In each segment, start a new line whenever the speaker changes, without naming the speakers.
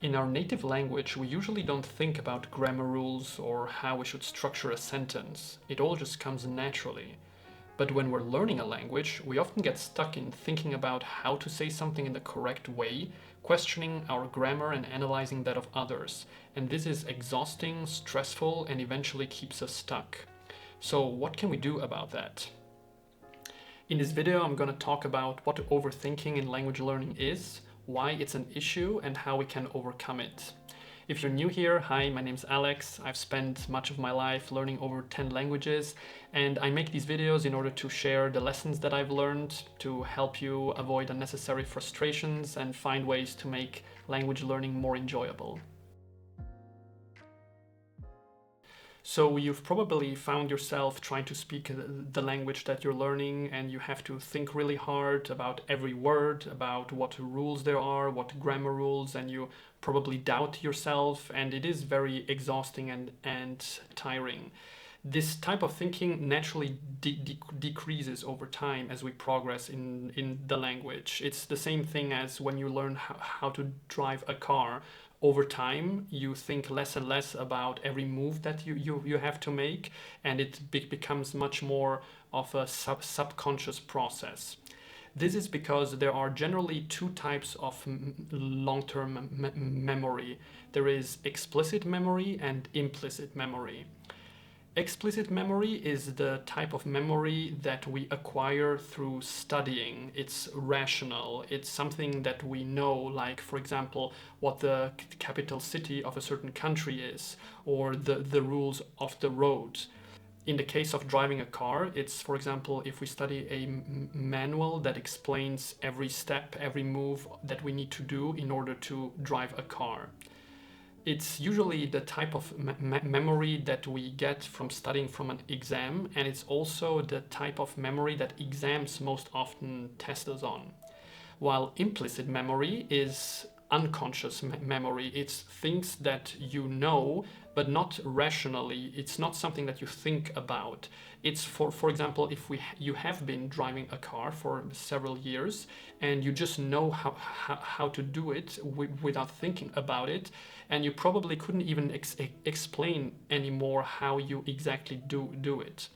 In our native language, we usually don't think about grammar rules or how we should structure a sentence. It all just comes naturally. But when we're learning a language, we often get stuck in thinking about how to say something in the correct way, questioning our grammar and analyzing that of others. And this is exhausting, stressful, and eventually keeps us stuck. So what can we do about that? In this video, I'm going to talk about what overthinking in language learning is, why it's an issue, and how we can overcome it. If you're new here, hi, my name's Alex. I've spent much of my life learning over 10 languages, and I make these videos in order to share the lessons that I've learned to help you avoid unnecessary frustrations and find ways to make language learning more enjoyable. So you've probably found yourself trying to speak the language that you're learning, and you have to think really hard about every word, about what rules there are, what grammar rules, and you probably doubt yourself, and it is very exhausting and tiring. This type of thinking naturally decreases over time as we progress in the language. It's the same thing as when you learn how to drive a car. Over time, you think less and less about every move that you have to make, and it becomes much more of a subconscious process. This is because there are generally two types of long-term memory. There is explicit memory and implicit memory. Explicit memory is the type of memory that we acquire through studying. It's rational. It's something that we know, like, for example, what the capital city of a certain country is, or the rules of the road. In the case of driving a car, it's, for example, if we study a manual that explains every step, every move that we need to do in order to drive a car. It's usually the type of memory that we get from studying from an exam, and it's also the type of memory that exams most often test us on. While implicit memory is unconscious memory. It's things that you know, but not rationally. It's not something that you think about. It's for example, if you have been driving a car for several years and you just know how to do it without thinking about it, and you probably couldn't even explain anymore how you exactly do it.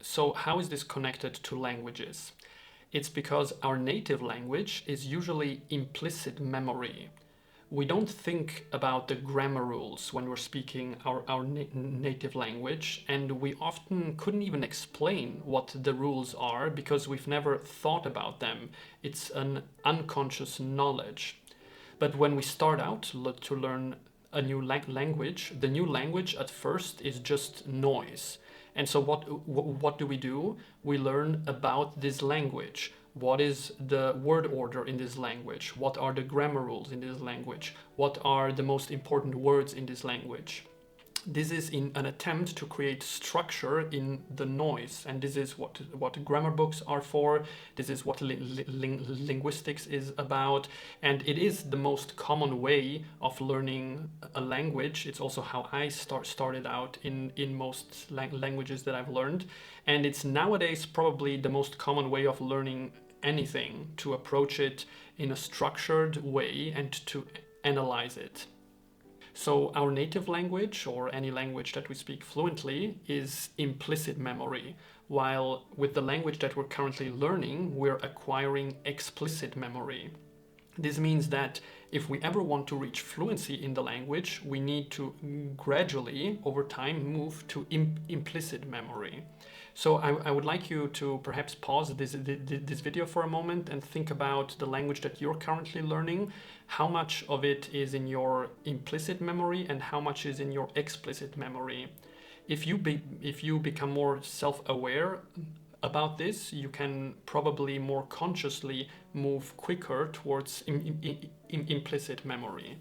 So how is this connected to languages? It's because our native language is usually implicit memory. We don't think about the grammar rules when we're speaking our native language, and we often couldn't even explain what the rules are because we've never thought about them. It's an unconscious knowledge. But when we start out to learn a new language, the new language at first is just noise. And so what do? We learn about this language. What is the word order in this language? What are the grammar rules in this language? What are the most important words in this language? This is in an attempt to create structure in the noise, and this is what grammar books are for. This is what linguistics is about, and it is the most common way of learning a language. It's also how I started out in most languages that I've learned, and it's nowadays probably the most common way of learning anything, to approach it in a structured way and to analyze it. So our native language, or any language that we speak fluently, is implicit memory, while with the language that we're currently learning, we're acquiring explicit memory. This means that if we ever want to reach fluency in the language, we need to gradually, over time, move to implicit memory. So I would like you to perhaps pause this video for a moment and think about the language that you're currently learning. How much of it is in your implicit memory and how much is in your explicit memory? If you become more self-aware about this, you can probably more consciously move quicker towards implicit memory.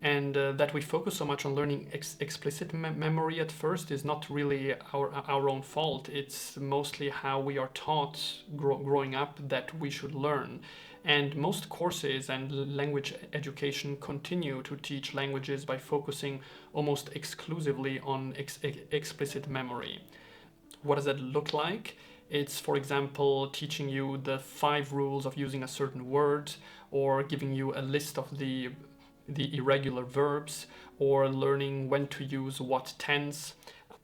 And that we focus so much on learning explicit memory at first is not really our own fault. It's mostly how we are taught growing up that we should learn. And most courses and language education continue to teach languages by focusing almost exclusively on explicit memory. What does that look like? It's, for example, teaching you the 5 rules of using a certain word, or giving you a list of the irregular verbs, or learning when to use what tense.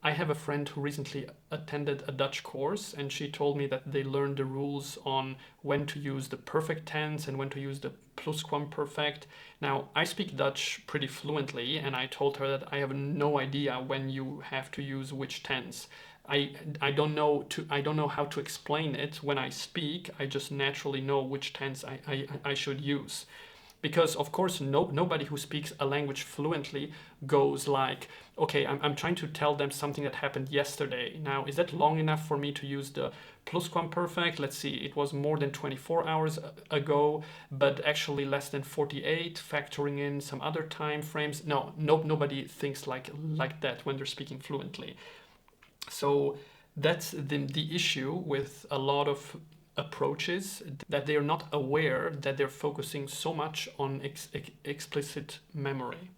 I have a friend who recently attended a Dutch course, and she told me that they learned the rules on when to use the perfect tense and when to use the plusquamperfect. Now, I speak Dutch pretty fluently, and I told her that I have no idea when you have to use which tense. I don't know how to explain it when I speak. I just naturally know which tense I should use. Because of course nobody who speaks a language fluently goes like, okay, I'm trying to tell them something that happened yesterday. Now, is that long enough for me to use the plusquamperfect? Let's see, it was more than 24 hours ago, but actually less than 48, factoring in some other time frames. No, nobody thinks like that when they're speaking fluently. So that's the issue with a lot of approaches, that they are not aware that they're focusing so much on explicit memory.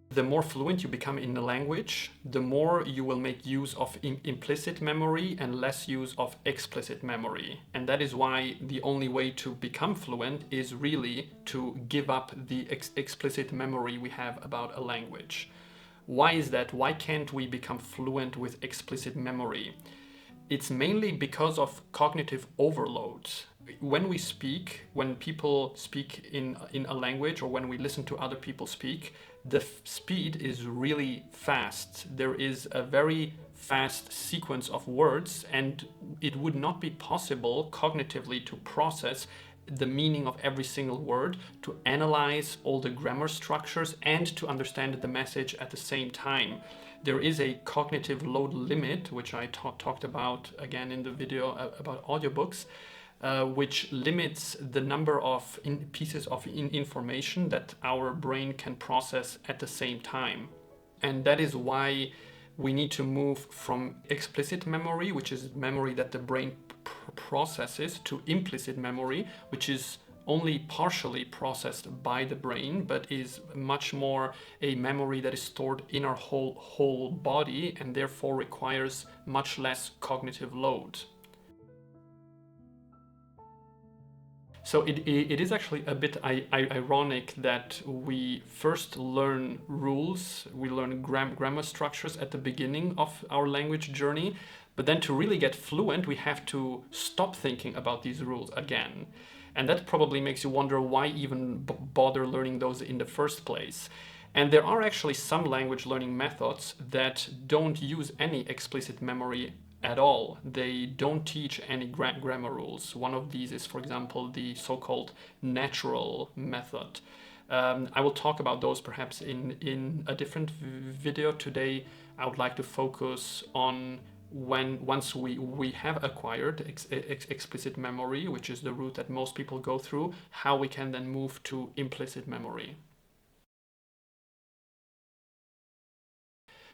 The more fluent you become in the language, the more you will make use of implicit memory and less use of explicit memory. And that is why the only way to become fluent is really to give up the explicit memory we have about a language. Why is that? Why can't we become fluent with explicit memory? It's mainly because of cognitive overload. When we speak, when people speak in a language, or when we listen to other people speak, the speed is really fast. There is a very fast sequence of words, and it would not be possible cognitively to process the meaning of every single word, to analyze all the grammar structures, and to understand the message at the same time. There is a cognitive load limit, which I talked about again in the video about audiobooks, which limits the number of pieces of information that our brain can process at the same time. And that is why we need to move from explicit memory, which is memory that the brain processes, to implicit memory, which is only partially processed by the brain, but is much more a memory that is stored in our whole body, and therefore requires much less cognitive load. So it is actually a bit ironic that we first learn rules, we learn grammar structures at the beginning of our language journey, but then to really get fluent, we have to stop thinking about these rules again. And that probably makes you wonder why even bother learning those in the first place. And there are actually some language learning methods that don't use any explicit memory at all. They don't teach any grammar rules. One of these is, for example, the so-called natural method. I will talk about those perhaps in a different video. Today, I would like to focus on once we have acquired explicit memory, which is the route that most people go through, how we can then move to implicit memory.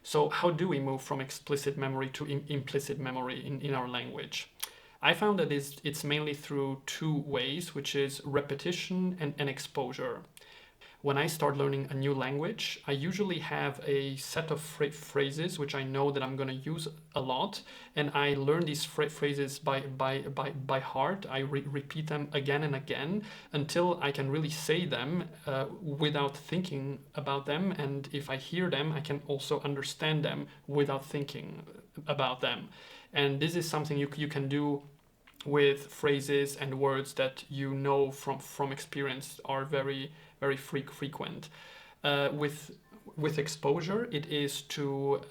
So how do we move from explicit memory to implicit memory in our language? I found that it's mainly through 2 ways, which is repetition and exposure. When I start learning a new language, I usually have a set of phrases which I know that I'm going to use a lot, and I learn these phrases by heart. I repeat them again and again until I can really say them without thinking about them, and if I hear them, I can also understand them without thinking about them. And this is something you can do with phrases and words that you know from experience are very frequent. With exposure, it is to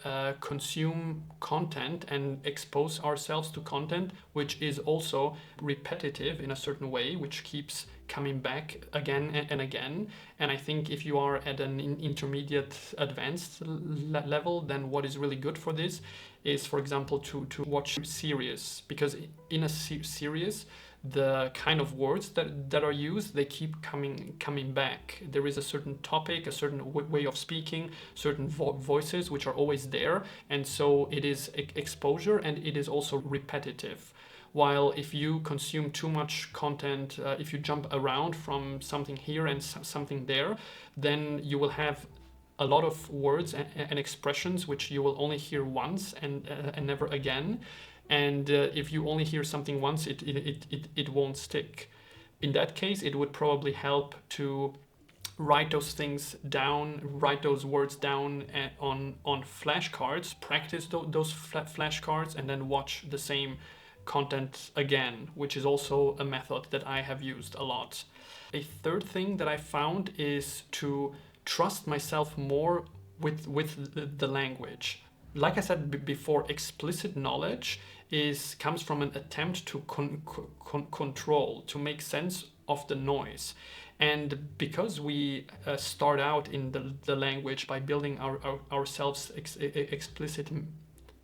consume content and expose ourselves to content which is also repetitive in a certain way, which keeps coming back again and again. And I think if you are at an intermediate advanced level, then what is really good for this is, for example, to watch series, because in a series, the kind of words that are used, they keep coming back. There is a certain topic, a certain way of speaking, certain voices which are always there, and so it is exposure, and it is also repetitive. While if you consume too much content, if you jump around from something here and something there, then you will have a lot of words and expressions which you will only hear once and never again. And if you only hear something once, it won't stick. In that case, it would probably help to write those things down, write those words down on flashcards, practice those flashcards, and then watch the same content again, which is also a method that I have used a lot. A third thing that I found is to trust myself more with the language. Like I said before, explicit knowledge comes from an attempt to control, to make sense of the noise. And because we start out in the language by building ourselves explicit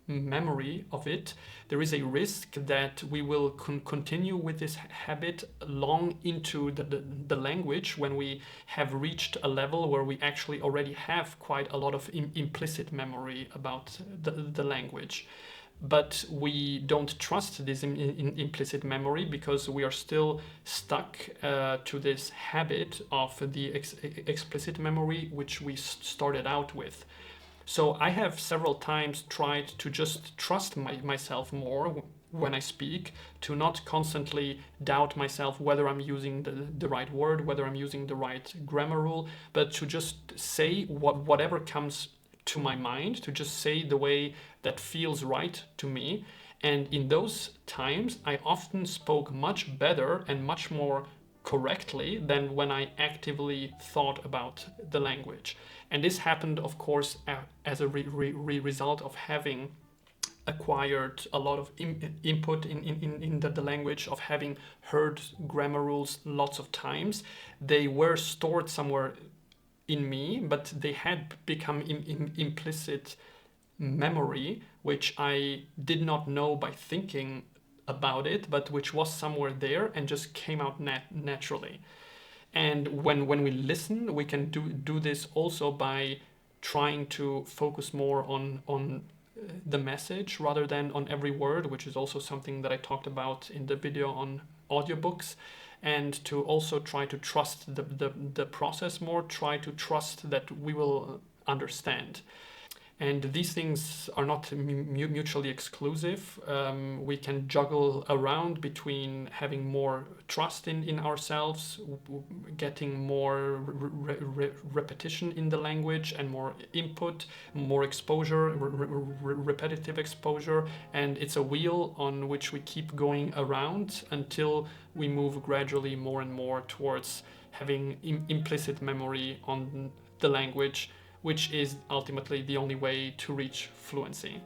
memory of it, there is a risk that we will continue with this habit long into the language when we have reached a level where we actually already have quite a lot of implicit memory about the language. But we don't trust this implicit memory because we are still stuck to this habit of the explicit memory which we started out with. So I have several times tried to just trust myself more when I speak, to not constantly doubt myself whether I'm using the right word, whether I'm using the right grammar rule, but to just say whatever comes to my mind, to just say the way that feels right to me. And in those times, I often spoke much better and much more correctly than when I actively thought about the language. And this happened, of course, as a result of having acquired a lot of input in the language, of having heard grammar rules lots of times. They were stored somewhere in me, but they had become implicit memory, which I did not know by thinking about it, but which was somewhere there and just came out naturally. And when we listen, we can do this also by trying to focus more on the message rather than on every word, which is also something that I talked about in the video on audiobooks. And to also try to trust the process more, try to trust that we will understand. And these things are not mutually exclusive. We can juggle around between having more trust in ourselves, getting more repetition in the language and more input, more exposure, repetitive exposure. And it's a wheel on which we keep going around until we move gradually more and more towards having implicit memory on the language, which is ultimately the only way to reach fluency.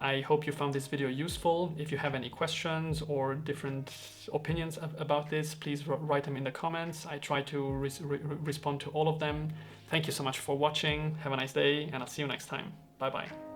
I hope you found this video useful. If you have any questions or different opinions about this, please write them in the comments. I try to respond to all of them. Thank you so much for watching. Have a nice day, and I'll see you next time. Bye bye.